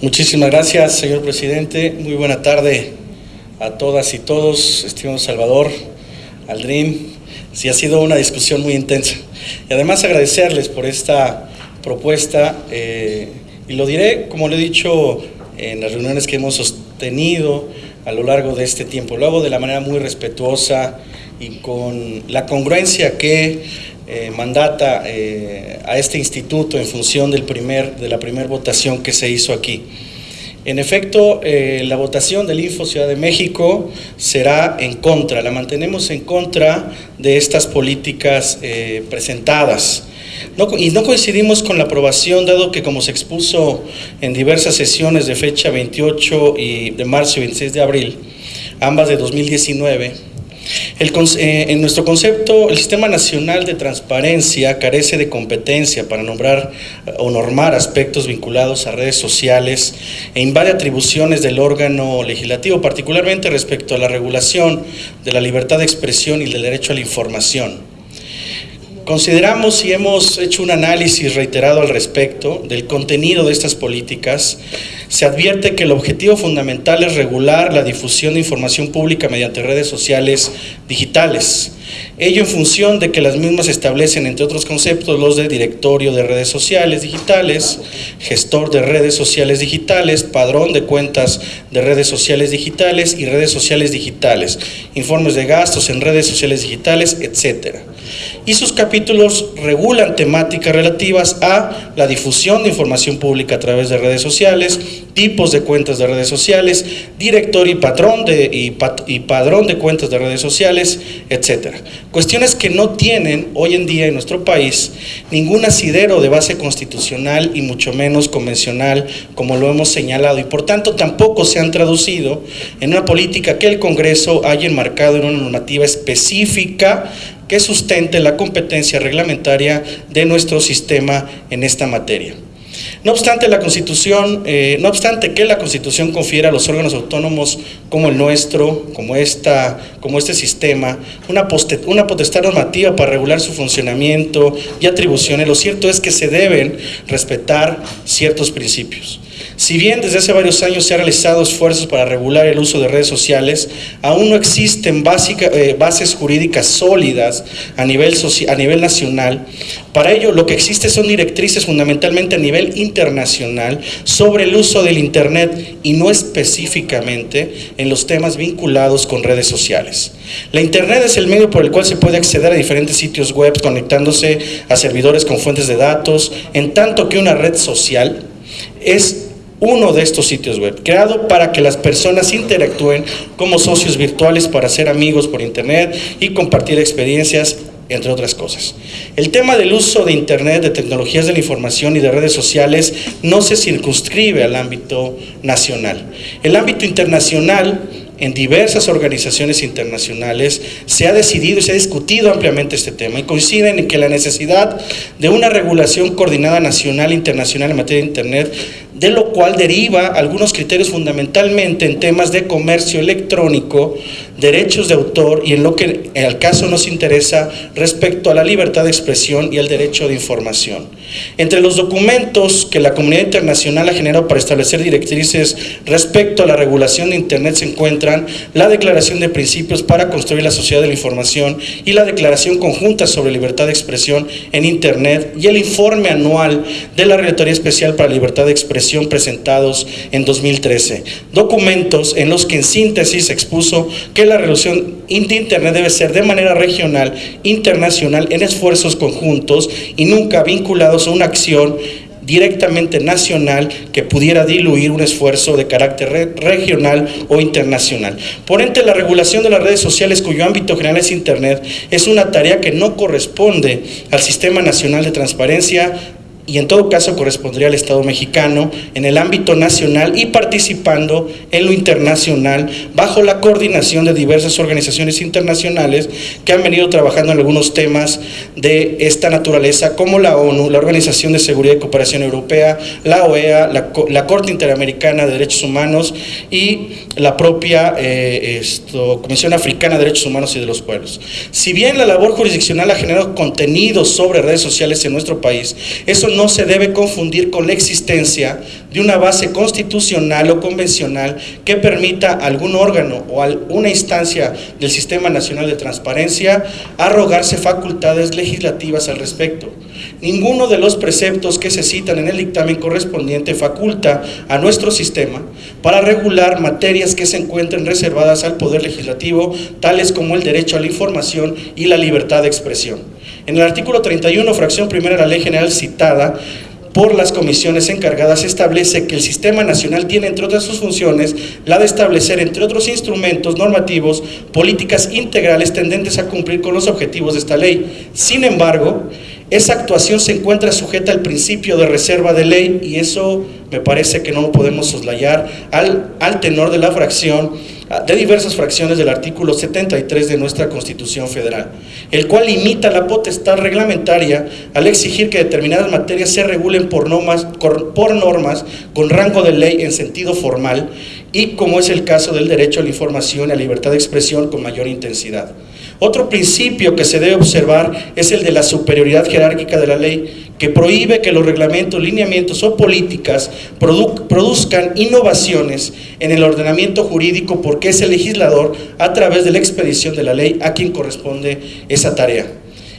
Muchísimas gracias, señor presidente. Muy buena tarde a todas y todos, estimado Salvador, Aldrin. Sí, ha sido una discusión muy intensa. Y además agradecerles por esta propuesta, y lo diré, como lo he dicho en las reuniones que hemos sostenido a lo largo de este tiempo. Lo hago de la manera muy respetuosa y con la congruencia que mandata a este instituto en función de la primera votación que se hizo aquí. En efecto, la votación del Info Ciudad de México será en contra, la mantenemos en contra de estas políticas presentadas. Y no coincidimos con la aprobación, dado que, como se expuso en diversas sesiones de fecha 28 de marzo y 26 de abril, ambas de 2019, en nuestro concepto, el Sistema Nacional de Transparencia carece de competencia para nombrar o normar aspectos vinculados a redes sociales e invade atribuciones del órgano legislativo, particularmente respecto a la regulación de la libertad de expresión y del derecho a la información. Consideramos y hemos hecho un análisis reiterado al respecto del contenido de estas políticas. Se advierte que el objetivo fundamental es regular la difusión de información pública mediante redes sociales digitales. Ello en función de que las mismas establecen, entre otros conceptos, los de directorio de redes sociales digitales, gestor de redes sociales digitales, padrón de cuentas de redes sociales digitales y redes sociales digitales, informes de gastos en redes sociales digitales, etcétera. Y sus capítulos regulan temáticas relativas a la difusión de información pública a través de redes sociales, tipos de cuentas de redes sociales, directorio y padrón de cuentas de redes sociales, etcétera. Cuestiones que no tienen hoy en día en nuestro país ningún asidero de base constitucional y mucho menos convencional, como lo hemos señalado, y por tanto tampoco se han traducido en una política que el Congreso haya enmarcado en una normativa específica que sustente la competencia reglamentaria de nuestro sistema en esta materia. No obstante que la Constitución confiera a los órganos autónomos como el nuestro, como este sistema, una potestad normativa para regular su funcionamiento y atribuciones, lo cierto es que se deben respetar ciertos principios. Si bien desde hace varios años se han realizado esfuerzos para regular el uso de redes sociales, aún no existen bases jurídicas sólidas a nivel nacional. Para ello, lo que existe son directrices fundamentalmente a nivel internacional sobre el uso del Internet y no específicamente en los temas vinculados con redes sociales. La Internet es el medio por el cual se puede acceder a diferentes sitios web conectándose a servidores con fuentes de datos, en tanto que una red social es uno de estos sitios web, creado para que las personas interactúen como socios virtuales para ser amigos por Internet y compartir experiencias, entre otras cosas. El tema del uso de Internet, de tecnologías de la información y de redes sociales no se circunscribe al ámbito nacional. El ámbito internacional, en diversas organizaciones internacionales, se ha decidido y se ha discutido ampliamente este tema y coinciden en que la necesidad de una regulación coordinada nacional e internacional en materia de Internet, de lo cual deriva algunos criterios fundamentalmente en temas de comercio electrónico, derechos de autor y en lo que al caso nos interesa respecto a la libertad de expresión y el derecho de información. Entre los documentos que la comunidad internacional ha generado para establecer directrices respecto a la regulación de Internet se encuentran la Declaración de Principios para Construir la Sociedad de la Información y la Declaración Conjunta sobre Libertad de Expresión en Internet y el informe anual de la Relatoría Especial para la Libertad de Expresión presentados en 2013, documentos en los que en síntesis se expuso que la regulación de Internet debe ser de manera regional, internacional, en esfuerzos conjuntos y nunca vinculados a una acción directamente nacional que pudiera diluir un esfuerzo de carácter regional o internacional. Por ende, la regulación de las redes sociales, cuyo ámbito general es Internet, es una tarea que no corresponde al Sistema Nacional de Transparencia y en todo caso correspondría al Estado mexicano en el ámbito nacional y participando en lo internacional bajo la coordinación de diversas organizaciones internacionales que han venido trabajando en algunos temas de esta naturaleza, como la ONU, la Organización de Seguridad y Cooperación Europea, la OEA, la Corte Interamericana de Derechos Humanos y la propia Comisión Africana de Derechos Humanos y de los Pueblos. Si bien la labor jurisdiccional ha generado contenidos sobre redes sociales en nuestro país, eso no se debe confundir con la existencia de una base constitucional o convencional que permita a algún órgano o a una instancia del Sistema Nacional de Transparencia arrogarse facultades legislativas al respecto. Ninguno de los preceptos que se citan en el dictamen correspondiente faculta a nuestro sistema para regular materias que se encuentren reservadas al Poder Legislativo, tales como el derecho a la información y la libertad de expresión. En el artículo 31, fracción primera de la Ley General citada por las comisiones encargadas, establece que el Sistema Nacional tiene, entre otras sus funciones, la de establecer, entre otros instrumentos normativos, políticas integrales tendentes a cumplir con los objetivos de esta ley. Sin embargo, esa actuación se encuentra sujeta al principio de reserva de ley, y eso me parece que no lo podemos soslayar al tenor de la fracción, de diversas fracciones del artículo 73 de nuestra Constitución Federal, el cual limita la potestad reglamentaria al exigir que determinadas materias se regulen por normas con rango de ley en sentido formal, y como es el caso del derecho a la información y a la libertad de expresión con mayor intensidad. Otro principio que se debe observar es el de la superioridad jerárquica de la ley, que prohíbe que los reglamentos, lineamientos o políticas produzcan innovaciones en el ordenamiento jurídico, porque es el legislador, a través de la expedición de la ley, a quien corresponde esa tarea.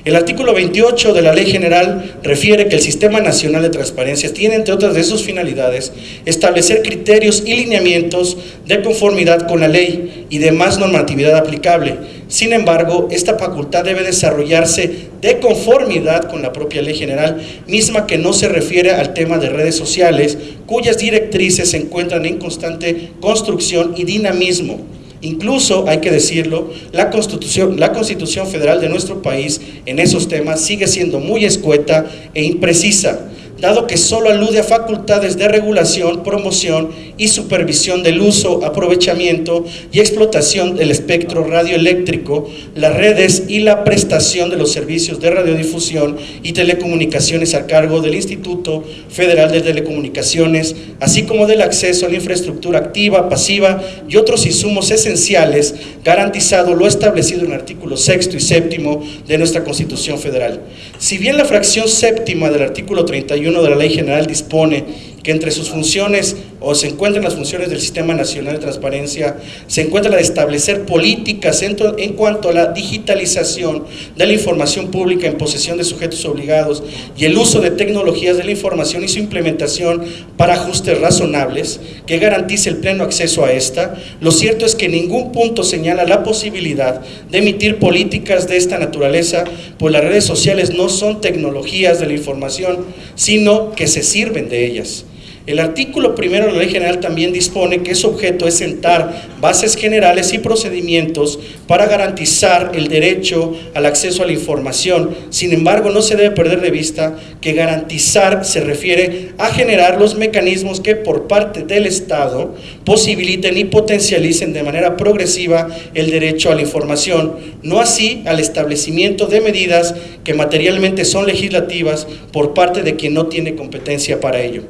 El artículo 28 de la Ley General refiere que el Sistema Nacional de Transparencia tiene, entre otras de sus finalidades, establecer criterios y lineamientos de conformidad con la ley y demás normatividad aplicable. Sin embargo, esta facultad debe desarrollarse de conformidad con la propia Ley General, misma que no se refiere al tema de redes sociales, cuyas directrices se encuentran en constante construcción y dinamismo. Incluso, hay que decirlo, la Constitución Federal de nuestro país en esos temas sigue siendo muy escueta e imprecisa, dado que solo alude a facultades de regulación, promoción y supervisión del uso, aprovechamiento y explotación del espectro radioeléctrico, las redes y la prestación de los servicios de radiodifusión y telecomunicaciones a cargo del Instituto Federal de Telecomunicaciones, así como del acceso a la infraestructura activa, pasiva y otros insumos esenciales, garantizado lo establecido en el artículo 6 y 7 de nuestra Constitución Federal. Si bien la fracción séptima del artículo 31 de la Ley General dispone que entre sus funciones, o se encuentran las funciones del Sistema Nacional de Transparencia, se encuentra la de establecer políticas en cuanto a la digitalización de la información pública en posesión de sujetos obligados y el uso de tecnologías de la información y su implementación para ajustes razonables que garantice el pleno acceso a esta. Lo cierto es que en ningún punto señala la posibilidad de emitir políticas de esta naturaleza, pues las redes sociales no son tecnologías de la información, sino que se sirven de ellas. El artículo primero de la Ley General también dispone que su objeto es sentar bases generales y procedimientos para garantizar el derecho al acceso a la información. Sin embargo, no se debe perder de vista que garantizar se refiere a generar los mecanismos que por parte del Estado posibiliten y potencialicen de manera progresiva el derecho a la información, no así al establecimiento de medidas que materialmente son legislativas por parte de quien no tiene competencia para ello.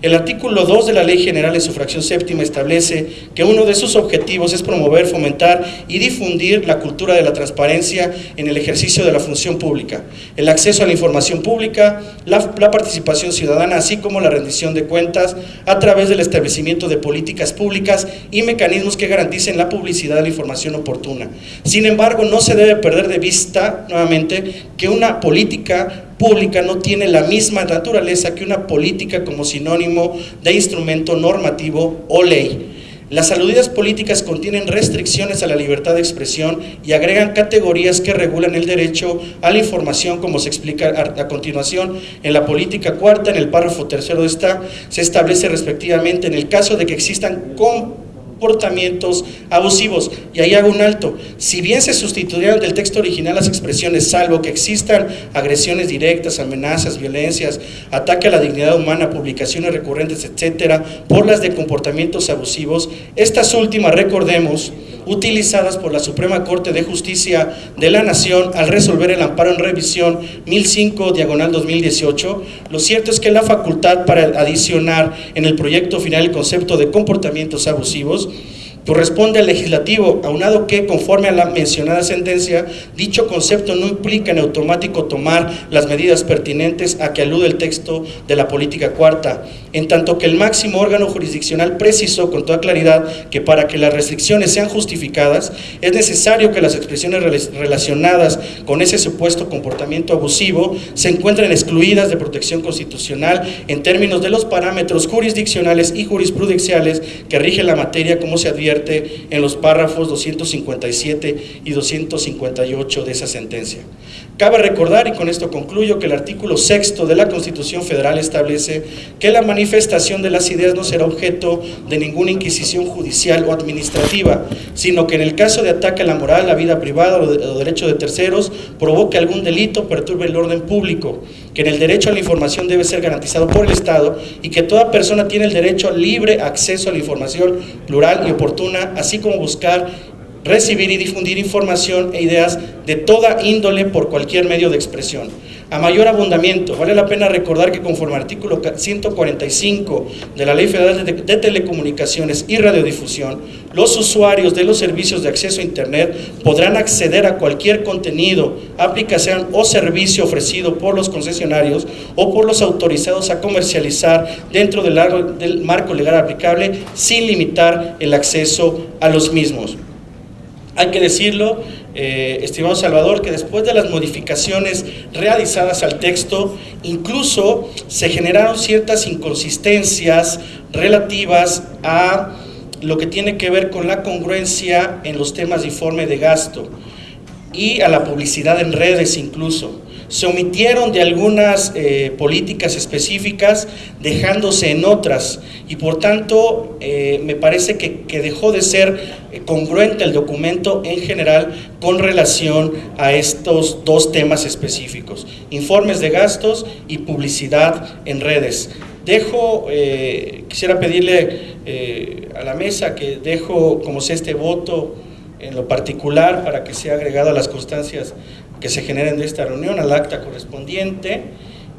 El artículo 2 de la Ley General en su fracción séptima establece que uno de sus objetivos es promover, fomentar y difundir la cultura de la transparencia en el ejercicio de la función pública, el acceso a la información pública, la participación ciudadana, así como la rendición de cuentas a través del establecimiento de políticas públicas y mecanismos que garanticen la publicidad de la información oportuna. Sin embargo, no se debe perder de vista, nuevamente, que una política pública no tiene la misma naturaleza que una política como sinónimo de instrumento normativo o ley. Las aludidas políticas contienen restricciones a la libertad de expresión y agregan categorías que regulan el derecho a la información, como se explica a continuación. En la política cuarta, en el párrafo tercero de esta, se establece respectivamente en el caso de que existan comportamientos abusivos, y ahí hago un alto. Si bien se sustituyeron del texto original las expresiones salvo que existan agresiones directas, amenazas, violencias, ataque a la dignidad humana, publicaciones recurrentes, etcétera, por las de comportamientos abusivos, estas últimas, recordemos, utilizadas por la Suprema Corte de Justicia de la Nación al resolver el amparo en revisión 1005/2018, lo cierto es que la facultad para adicionar en el proyecto final el concepto de comportamientos abusivos Corresponde al legislativo, aunado que, conforme a la mencionada sentencia, dicho concepto no implica en automático tomar las medidas pertinentes a que alude el texto de la política cuarta, en tanto que el máximo órgano jurisdiccional precisó con toda claridad que para que las restricciones sean justificadas, es necesario que las expresiones relacionadas con ese supuesto comportamiento abusivo se encuentren excluidas de protección constitucional en términos de los parámetros jurisdiccionales y jurisprudenciales que rigen la materia, como se advierte en los párrafos 257 y 258 de esa sentencia. Cabe recordar, y con esto concluyo, que el artículo 6 de la Constitución Federal establece que la manifestación de las ideas no será objeto de ninguna inquisición judicial o administrativa, sino que en el caso de ataque a la moral, la vida privada o derecho de terceros, provoque algún delito, perturbe el orden público, que en el derecho a la información debe ser garantizado por el Estado y que toda persona tiene el derecho al libre acceso a la información plural y oportuna, así como buscar, recibir y difundir información e ideas de toda índole por cualquier medio de expresión. A mayor abundamiento, vale la pena recordar que conforme al artículo 145 de la Ley Federal de Telecomunicaciones y Radiodifusión, los usuarios de los servicios de acceso a Internet podrán acceder a cualquier contenido, aplicación o servicio ofrecido por los concesionarios o por los autorizados a comercializar dentro del marco legal aplicable sin limitar el acceso a los mismos. Hay que decirlo, estimado Salvador, que después de las modificaciones realizadas al texto, incluso se generaron ciertas inconsistencias relativas a lo que tiene que ver con la congruencia en los temas de informe de gasto y a la publicidad en redes incluso. Se omitieron de algunas políticas específicas, dejándose en otras, y por tanto me parece que dejó de ser congruente el documento en general con relación a estos dos temas específicos: informes de gastos y publicidad en redes. Quisiera pedirle a la mesa que dejo como sea este voto en lo particular para que sea agregado a las constancias que se generen de esta reunión, al acta correspondiente,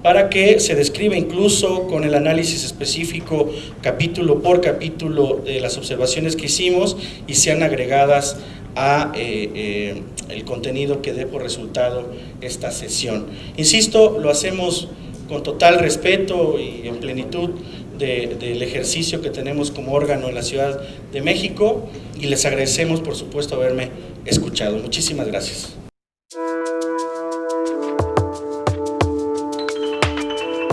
para que se describa incluso con el análisis específico capítulo por capítulo de las observaciones que hicimos y sean agregadas a el contenido que dé por resultado esta sesión. Insisto, lo hacemos con total respeto y en plenitud del ejercicio que tenemos como órgano en la Ciudad de México, y les agradecemos por supuesto haberme escuchado. Muchísimas gracias.